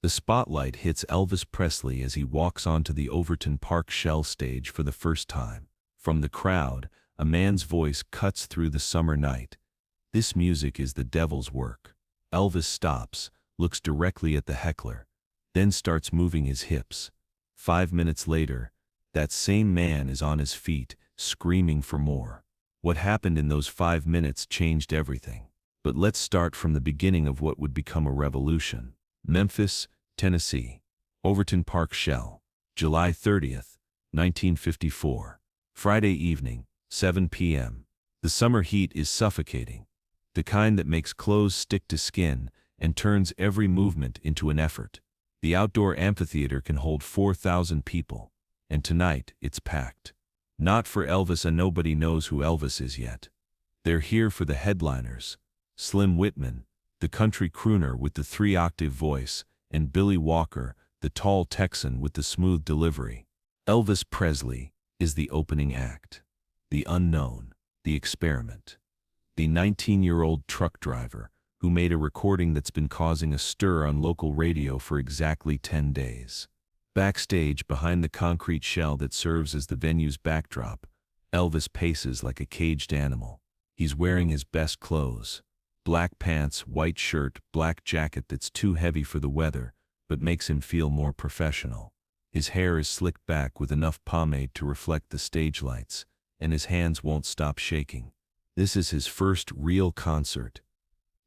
The spotlight hits Elvis Presley as he walks onto the Overton Park Shell stage for the first time. From the crowd, a man's voice cuts through the summer night. "This music is the devil's work." Elvis stops, looks directly at the heckler, then starts moving his hips. 5 minutes later, that same man is on his feet, screaming for more. What happened in those 5 minutes changed everything. But let's start from the beginning of what would become a revolution. Memphis, Tennessee. Overton Park Shell. July 30th, 1954. Friday evening, 7 p.m. The summer heat is suffocating. The kind that makes clothes stick to skin and turns every movement into an effort. The outdoor amphitheater can hold 4,000 people, and tonight it's packed. Not for Elvis, and nobody knows who Elvis is yet. They're here for the headliners: Slim Whitman, the country crooner with the 3-octave voice, and Billy Walker, the tall Texan with the smooth delivery. Elvis Presley is the opening act. The unknown, the experiment. The 19-year-old truck driver who made a recording that's been causing a stir on local radio for exactly 10 days. Backstage, behind the concrete shell that serves as the venue's backdrop, Elvis paces like a caged animal. He's wearing his best clothes: black pants, white shirt, black jacket that's too heavy for the weather, but makes him feel more professional. His hair is slicked back with enough pomade to reflect the stage lights, and his hands won't stop shaking. This is his first real concert.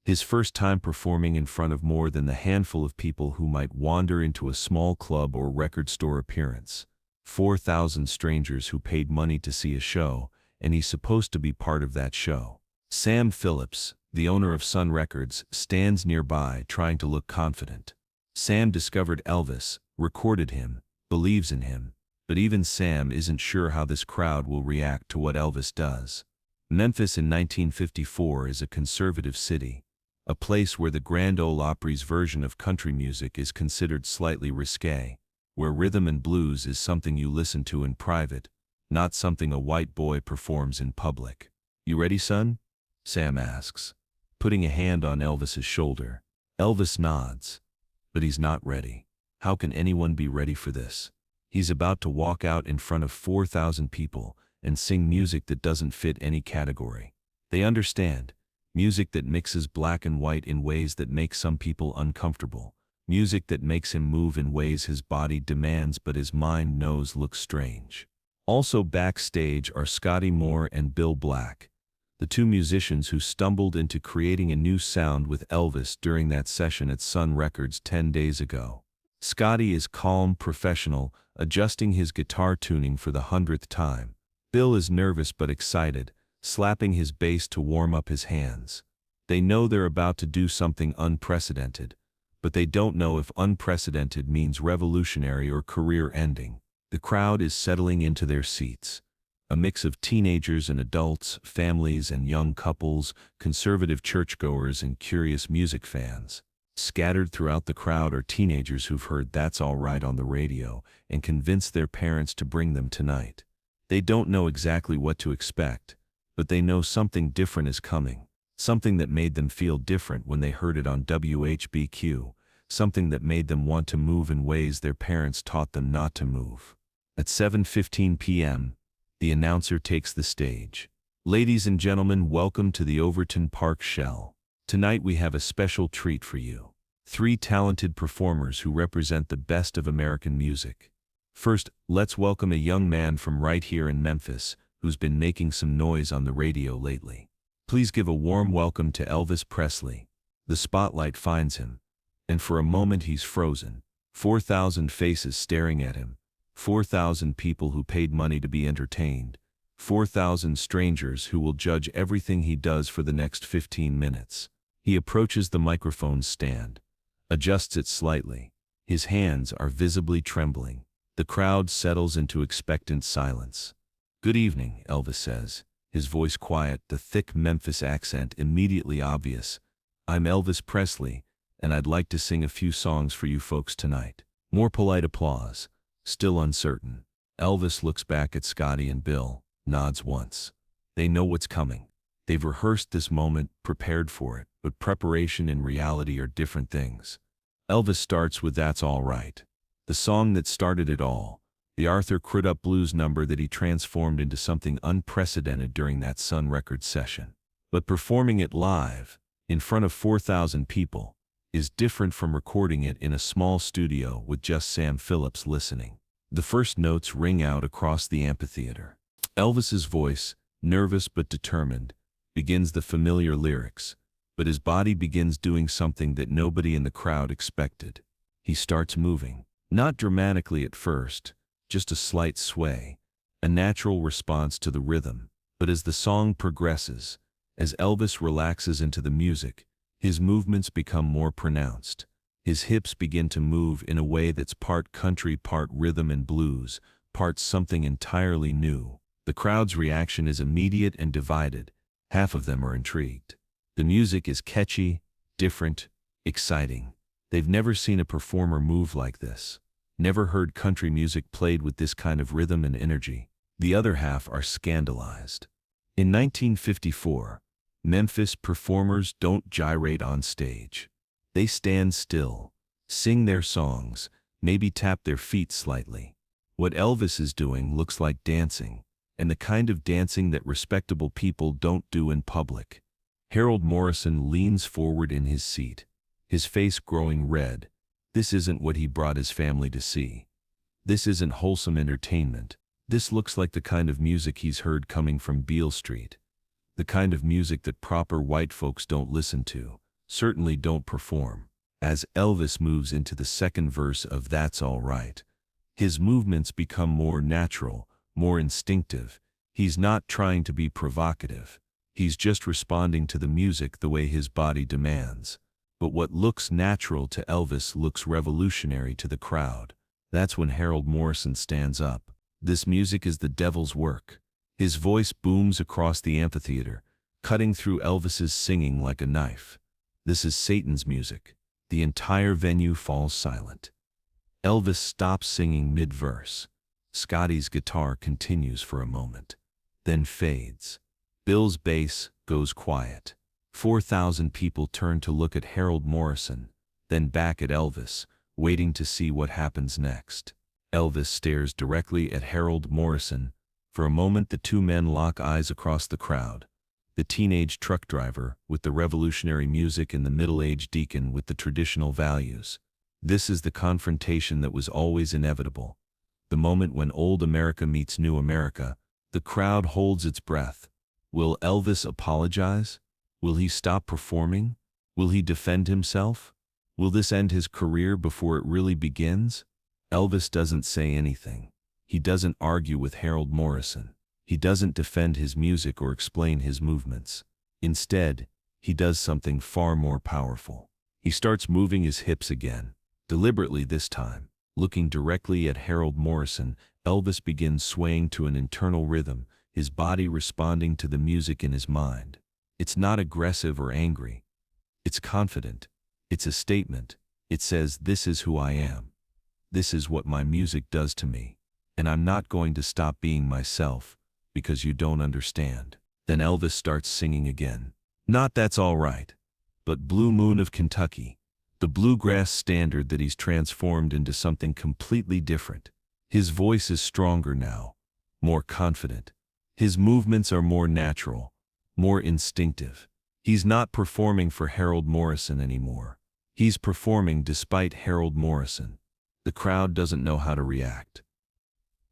His first time performing in front of more than the handful of people who might wander into a small club or record store appearance. 4,000 strangers who paid money to see a show, and he's supposed to be part of that show. Sam Phillips, the owner of Sun Records, stands nearby trying to look confident. Sam discovered Elvis, recorded him, believes in him, but even Sam isn't sure how this crowd will react to what Elvis does. Memphis in 1954 is a conservative city, a place where the Grand Ole Opry's version of country music is considered slightly risque, where rhythm and blues is something you listen to in private, not something a white boy performs in public. "You ready, son?" Sam asks, putting a hand on Elvis's shoulder. Elvis nods, but he's not ready. How can anyone be ready for this? He's about to walk out in front of 4,000 people and sing music that doesn't fit any category. They understand. Music that mixes black and white in ways that make some people uncomfortable. Music that makes him move in ways his body demands but his mind knows look strange. Also backstage are Scotty Moore and Bill Black, the two musicians who stumbled into creating a new sound with Elvis during that session at Sun Records 10 days ago. Scotty is calm, professional, adjusting his guitar tuning for the 100th time. Bill is nervous but excited, slapping his bass to warm up his hands. They know they're about to do something unprecedented, but they don't know if unprecedented means revolutionary or career-ending. The crowd is settling into their seats. A mix of teenagers and adults, families and young couples, conservative churchgoers and curious music fans. Scattered throughout the crowd are teenagers who've heard "That's All Right" on the radio and convinced their parents to bring them tonight. They don't know exactly what to expect, but they know something different is coming. Something that made them feel different when they heard it on WHBQ. Something that made them want to move in ways their parents taught them not to move. At 7:15 p.m., the announcer takes the stage. "Ladies and gentlemen, welcome to the Overton Park Shell. Tonight we have a special treat for you. 3 talented performers who represent the best of American music. First, let's welcome a young man from right here in Memphis who's been making some noise on the radio lately. Please give a warm welcome to Elvis Presley." The spotlight finds him, and for a moment he's frozen. 4,000 faces staring at him. 4,000 people who paid money to be entertained. 4,000 strangers who will judge everything he does for the next 15 minutes. He approaches the microphone stand, adjusts it slightly. His hands are visibly trembling. The crowd settles into expectant silence. "Good evening," Elvis says, his voice quiet, the thick Memphis accent immediately obvious. "I'm Elvis Presley, and I'd like to sing a few songs for you folks tonight." More polite applause, still uncertain. Elvis looks back at Scotty and Bill, nods once. They know what's coming. They've rehearsed this moment, prepared for it, but preparation and reality are different things. Elvis starts with That's All Right, the song that started it all, the Arthur Crudup blues number that he transformed into something unprecedented during that Sun Records session. But performing it live, in front of 4,000 people, is different from recording it in a small studio with just Sam Phillips listening. The first notes ring out across the amphitheater. Elvis's voice, nervous but determined, begins the familiar lyrics, but his body begins doing something that nobody in the crowd expected. He starts moving. Not dramatically at first, just a slight sway, a natural response to the rhythm. But as the song progresses, as Elvis relaxes into the music, his movements become more pronounced. His hips begin to move in a way that's part country, part rhythm and blues, part something entirely new. The crowd's reaction is immediate and divided. Half of them are intrigued. The music is catchy, different, exciting. They've never seen a performer move like this, never heard country music played with this kind of rhythm and energy. The other half are scandalized. In 1954, Memphis performers don't gyrate on stage. They stand still, sing their songs, maybe tap their feet slightly. What Elvis is doing looks like dancing, and the kind of dancing that respectable people don't do in public. Harold Morrison leans forward in his seat, his face growing red. This isn't what he brought his family to see. This isn't wholesome entertainment. This looks like the kind of music he's heard coming from Beale Street. The kind of music that proper white folks don't listen to, certainly don't perform. As Elvis moves into the second verse of That's All Right, his movements become more natural, more instinctive. He's not trying to be provocative. He's just responding to the music the way his body demands. But what looks natural to Elvis looks revolutionary to the crowd. That's when Harold Morrison stands up. This music is the devil's work. His voice booms across the amphitheater, cutting through Elvis's singing like a knife. This is Satan's music. The entire venue falls silent. Elvis stops singing mid-verse. Scotty's guitar continues for a moment, then fades. Bill's bass goes quiet. 4,000 people turn to look at Harold Morrison, then back at Elvis, waiting to see what happens next. Elvis stares directly at Harold Morrison. For a moment the two men lock eyes across the crowd. The teenage truck driver with the revolutionary music and the middle-aged deacon with the traditional values. This is the confrontation that was always inevitable. The moment when old America meets new America. The crowd holds its breath. Will Elvis apologize? Will he stop performing? Will he defend himself? Will this end his career before it really begins? Elvis doesn't say anything. He doesn't argue with Harold Morrison. He doesn't defend his music or explain his movements. Instead, he does something far more powerful. He starts moving his hips again, deliberately this time. Looking directly at Harold Morrison, Elvis begins swaying to an internal rhythm, his body responding to the music in his mind. It's not aggressive or angry. It's confident. It's a statement. It says, this is who I am. This is what my music does to me. And I'm not going to stop being myself because you don't understand. Then Elvis starts singing again. Not That's All Right, but Blue Moon of Kentucky, the bluegrass standard that he's transformed into something completely different. His voice is stronger now, more confident. His movements are more natural, more instinctive. He's not performing for Harold Morrison anymore. He's performing despite Harold Morrison. The crowd doesn't know how to react.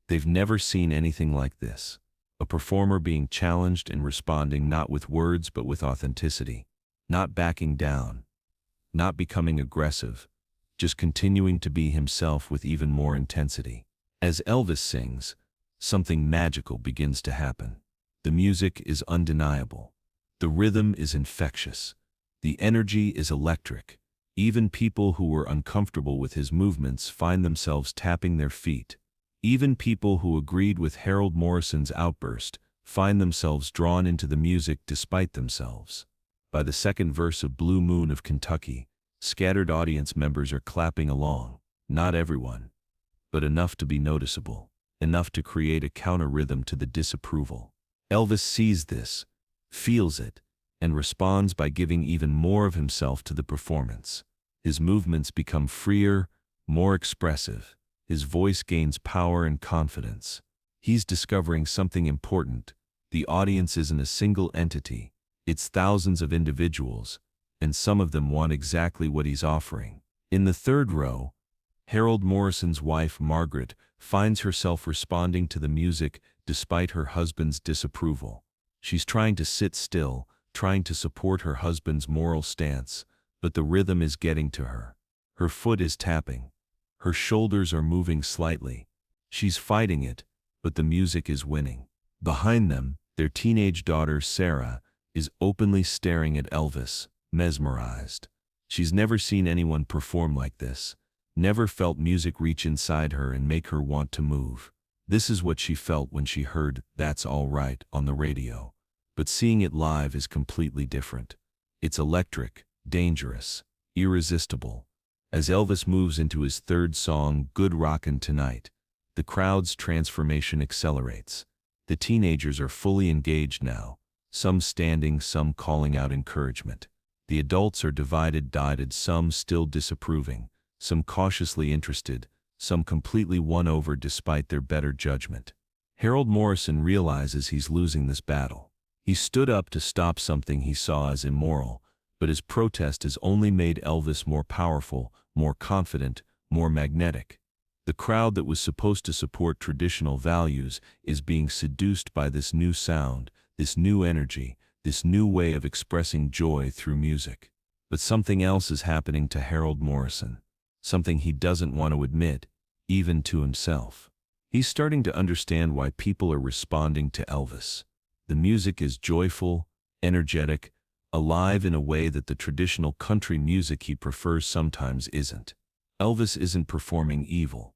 They've never seen anything like this. A performer being challenged and responding not with words but with authenticity. Not backing down. Not becoming aggressive. Just continuing to be himself with even more intensity. As Elvis sings, something magical begins to happen. The music is undeniable. The rhythm is infectious. The energy is electric. Even people who were uncomfortable with his movements find themselves tapping their feet. Even people who agreed with Harold Morrison's outburst find themselves drawn into the music despite themselves. By the second verse of Blue Moon of Kentucky, scattered audience members are clapping along. Not everyone, but enough to be noticeable, enough to create a counter-rhythm to the disapproval. Elvis sees this, feels it, and responds by giving even more of himself to the performance. His movements become freer, more expressive. His voice gains power and confidence. He's discovering something important. The audience isn't a single entity. It's thousands of individuals, and some of them want exactly what he's offering. In the third row, Harold Morrison's wife, Margaret, finds herself responding to the music despite her husband's disapproval. She's trying to sit still, trying to support her husband's moral stance, but the rhythm is getting to her. Her foot is tapping. Her shoulders are moving slightly. She's fighting it, but the music is winning. Behind them, their teenage daughter, Sarah, is openly staring at Elvis, mesmerized. She's never seen anyone perform like this, never felt music reach inside her and make her want to move. This is what she felt when she heard "That's All Right" on the radio. But seeing it live is completely different. It's electric, dangerous, irresistible. As Elvis moves into his third song, "Good Rockin' Tonight," the crowd's transformation accelerates. The teenagers are fully engaged now, some standing, some calling out encouragement. The adults are divided, some still disapproving, some cautiously interested, some completely won over despite their better judgment. Harold Morrison realizes he's losing this battle. He stood up to stop something he saw as immoral, but his protest has only made Elvis more powerful, more confident, more magnetic. The crowd that was supposed to support traditional values is being seduced by this new sound, this new energy, this new way of expressing joy through music. But something else is happening to Harold Morrison, something he doesn't want to admit, even to himself. He's starting to understand why people are responding to Elvis. The music is joyful, energetic, alive in a way that the traditional country music he prefers sometimes isn't. Elvis isn't performing evil.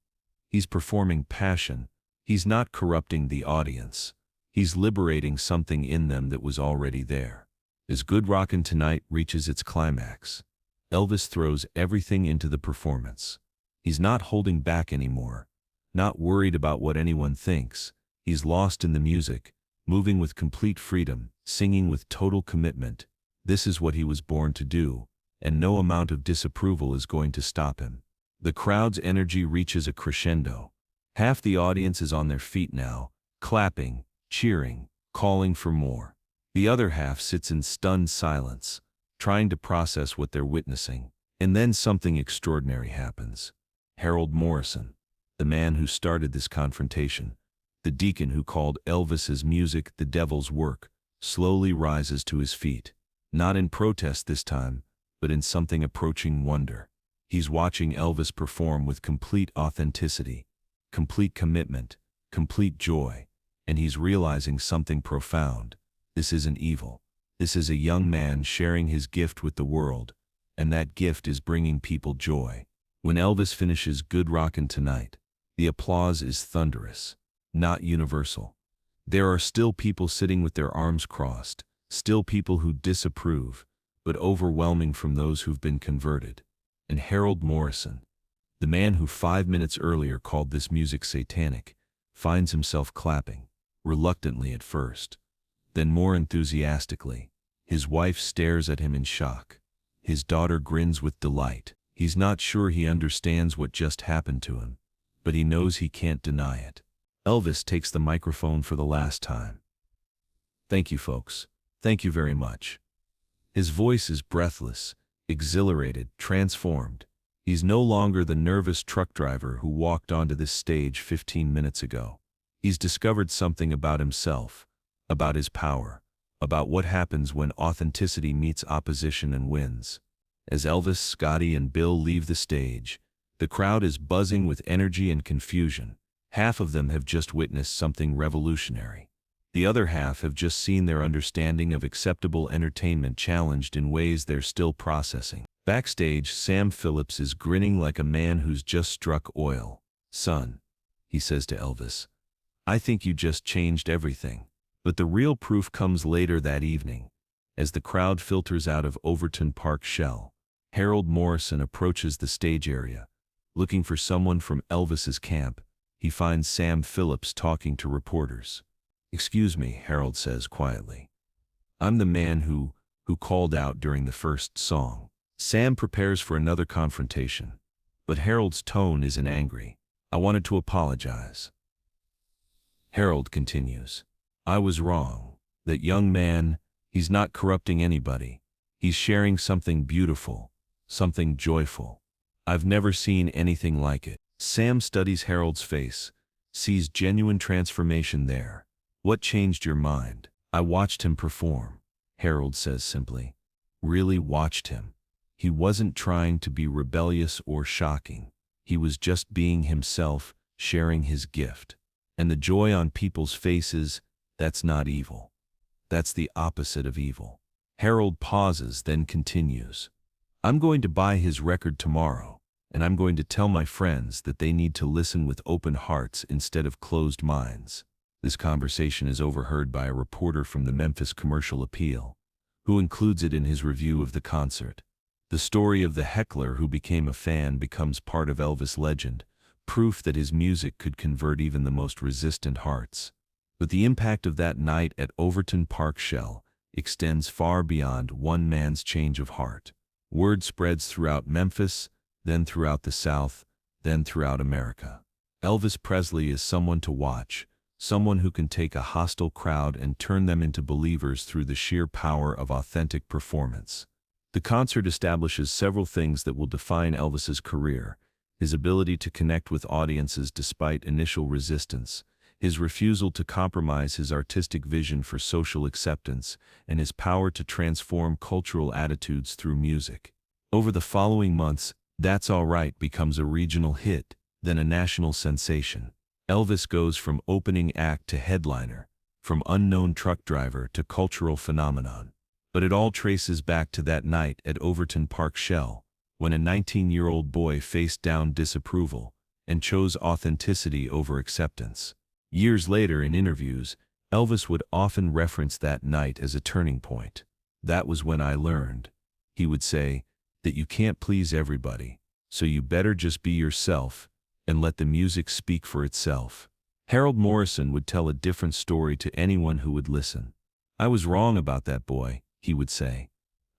He's performing passion. He's not corrupting the audience. He's liberating something in them that was already there. As "Good Rockin' Tonight" reaches its climax, Elvis throws everything into the performance. He's not holding back anymore, not worried about what anyone thinks. He's lost in the music, moving with complete freedom, singing with total commitment. This is what he was born to do, and no amount of disapproval is going to stop him. The crowd's energy reaches a crescendo. Half the audience is on their feet now, clapping, cheering, calling for more. The other half sits in stunned silence, trying to process what they're witnessing. And then something extraordinary happens. Harold Morrison, the man who started this confrontation, the deacon who called Elvis's music the devil's work, slowly rises to his feet. Not in protest this time, but in something approaching wonder. He's watching Elvis perform with complete authenticity, complete commitment, complete joy, and he's realizing something profound. This isn't evil. This is a young man sharing his gift with the world, and that gift is bringing people joy. When Elvis finishes "Good Rockin' Tonight," the applause is thunderous, not universal. There are still people sitting with their arms crossed, still people who disapprove, but overwhelming from those who've been converted. And Harold Morrison, the man who 5 minutes earlier called this music satanic, finds himself clapping, reluctantly at first, then more enthusiastically. His wife stares at him in shock. His daughter grins with delight. He's not sure he understands what just happened to him, but he knows he can't deny it. Elvis takes the microphone for the last time. "Thank you, folks. Thank you very much." His voice is breathless, exhilarated, transformed. He's no longer the nervous truck driver who walked onto this stage 15 minutes ago. He's discovered something about himself, about his power, about what happens when authenticity meets opposition and wins. As Elvis, Scotty, and Bill leave the stage, the crowd is buzzing with energy and confusion. Half of them have just witnessed something revolutionary. The other half have just seen their understanding of acceptable entertainment challenged in ways they're still processing. Backstage, Sam Phillips is grinning like a man who's just struck oil. "Son," he says to Elvis, "I think you just changed everything." But the real proof comes later that evening. As the crowd filters out of Overton Park Shell, Harold Morrison approaches the stage area. Looking for someone from Elvis's camp, he finds Sam Phillips talking to reporters. "Excuse me," Harold says quietly. "I'm the man who called out during the first song." Sam prepares for another confrontation, but Harold's tone isn't angry. "I wanted to apologize." Harold continues, "I was wrong. That young man, he's not corrupting anybody. He's sharing something beautiful, something joyful. I've never seen anything like it." Sam studies Harold's face, sees genuine transformation there. "What changed your mind?" "I watched him perform," Harold says simply. "Really watched him. He wasn't trying to be rebellious or shocking. He was just being himself, sharing his gift. And the joy on people's faces, that's not evil. That's the opposite of evil." Harold pauses, then continues, "I'm going to buy his record tomorrow, and I'm going to tell my friends that they need to listen with open hearts instead of closed minds." This conversation is overheard by a reporter from the Memphis Commercial Appeal, who includes it in his review of the concert. The story of the heckler who became a fan becomes part of Elvis' legend, proof that his music could convert even the most resistant hearts. But the impact of that night at Overton Park Shell extends far beyond one man's change of heart. Word spreads throughout Memphis, then throughout the South, then throughout America. Elvis Presley is someone to watch, someone who can take a hostile crowd and turn them into believers through the sheer power of authentic performance. The concert establishes several things that will define Elvis's career: his ability to connect with audiences despite initial resistance, his refusal to compromise his artistic vision for social acceptance, and his power to transform cultural attitudes through music. Over the following months, "That's All Right" becomes a regional hit, then a national sensation. Elvis goes from opening act to headliner, from unknown truck driver to cultural phenomenon. But it all traces back to that night at Overton Park Shell, when a 19-year-old boy faced down disapproval and chose authenticity over acceptance. Years later in interviews, Elvis would often reference that night as a turning point. "That was when I learned," he would say, "that you can't please everybody, so you better just be yourself and let the music speak for itself." Harold Morrison would tell a different story to anyone who would listen. "I was wrong about that boy," he would say.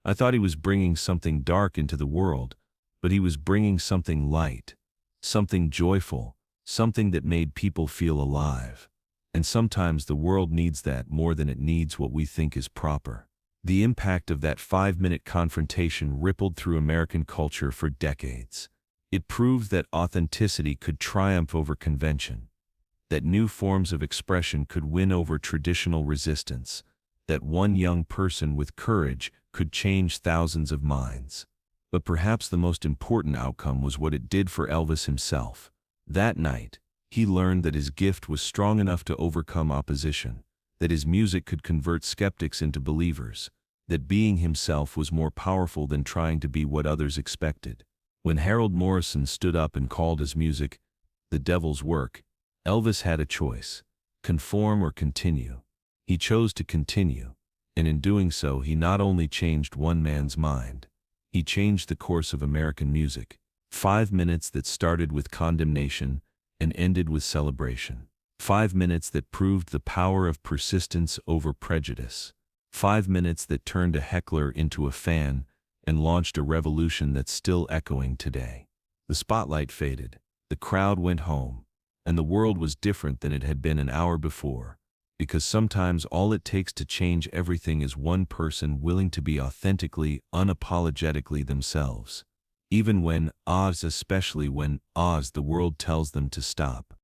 "I thought he was bringing something dark into the world, but he was bringing something light, something joyful, something that made people feel alive. And sometimes the world needs that more than it needs what we think is proper." The impact of that 5-minute confrontation rippled through American culture for decades. It proved that authenticity could triumph over convention, that new forms of expression could win over traditional resistance, that one young person with courage could change thousands of minds. But perhaps the most important outcome was what it did for Elvis himself. That night, he learned that his gift was strong enough to overcome opposition, that his music could convert skeptics into believers, that being himself was more powerful than trying to be what others expected. When Harold Morrison stood up and called his music the devil's work, Elvis had a choice: conform or continue. He chose to continue, and in doing so he not only changed one man's mind, he changed the course of American music. 5 minutes that started with condemnation and ended with celebration. 5 minutes that proved the power of persistence over prejudice. 5 minutes that turned a heckler into a fan and launched a revolution that's still echoing today. The spotlight faded, the crowd went home, and the world was different than it had been an hour before. Because sometimes all it takes to change everything is one person willing to be authentically, unapologetically themselves. Even when, especially when, the world tells them to stop.